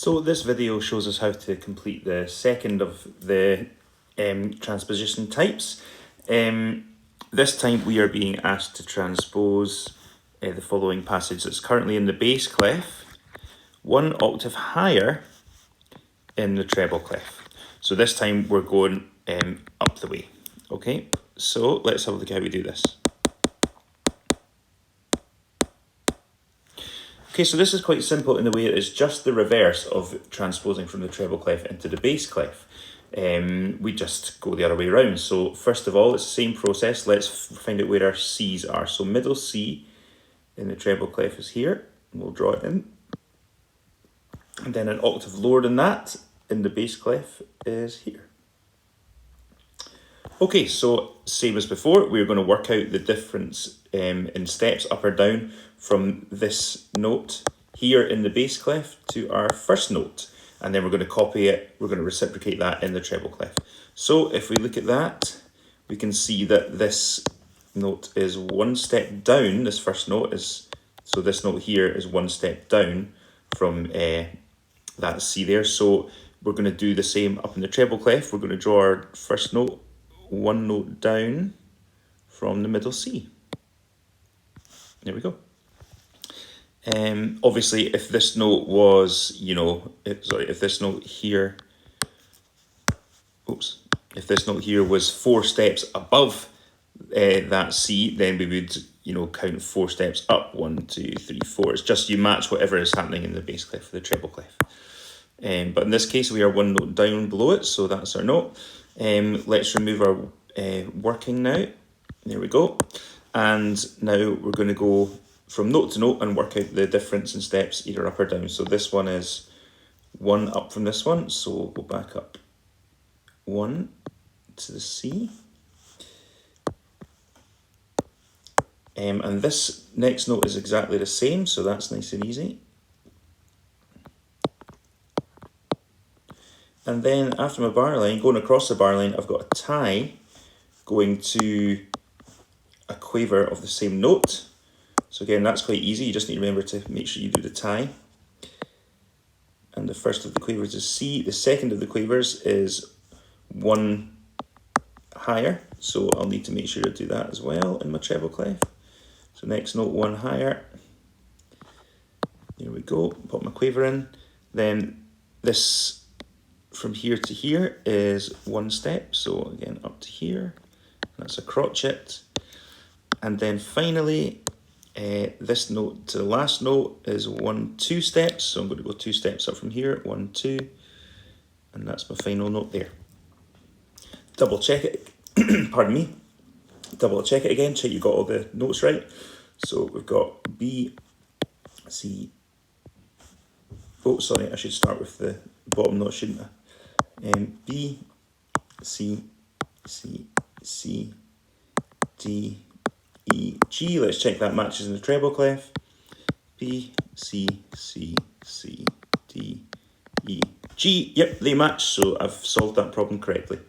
So this video shows us how to complete the second of the transposition types. This time we are being asked to transpose the following passage that's currently in the bass clef, one octave higher in the treble clef. So this time we're going up the way. Okay, so let's have a look at how we do this. Okay, so this is quite simple in the way it is just the reverse of transposing from the treble clef into the bass clef. We just go the other way around. So first of all, it's the same process. Let's find out where our C's are. So middle C in the treble clef is here. We'll draw it in. And then an octave lower than that in the bass clef is here. Okay, so same as before, we're going to work out the difference in steps up or down from this note here in the bass clef to our first note. And then we're going to copy it, we're going to reciprocate that in the treble clef. So if we look at that, we can see that this note is one step down, this first note is, so this note here is one step down from that C there. So we're going to do the same up in the treble clef. We're going to draw our first note, one note down from the middle C. There we go. Obviously, if this note was, if this note here, if this note here was 4 steps above that C, then we would, count 4 steps up. 1, 2, 3, 4. It's just you match whatever is happening in the bass clef for the treble clef. But in this case, we are one note down below it, so that's our note. Let's remove our working now. There we go. And now we're going to go from note to note and work out the difference in steps either up or down. So this one is 1 up from this one, so we'll go back up 1 to the C. And this next note is exactly the same, so that's nice and easy. And then after my bar line, going across the bar line, I've got a tie going to a quaver of the same note. So again, that's quite easy. You just need to remember to make sure you do the tie. And the first of the quavers is C. The second of the quavers is 1 higher. So I'll need to make sure to do that as well in my treble clef. So next note, 1 higher. There we go. Put my quaver in. Then this from here to here is 1 step. So again, up to here. That's a crotchet. And then finally, this note to the last note is 1, 2 steps. So I'm going to go 2 steps up from here, 1, 2, and that's my final note there. Double check it, pardon me, double check it again, check you got all the notes right. So we've got B, C, oh sorry, I should start with the bottom note, shouldn't I? B, C, C, C, D, E, G. Let's check that matches in the treble clef. B, C, C, C, D, E, G. Yep, they match, so I've solved that problem correctly.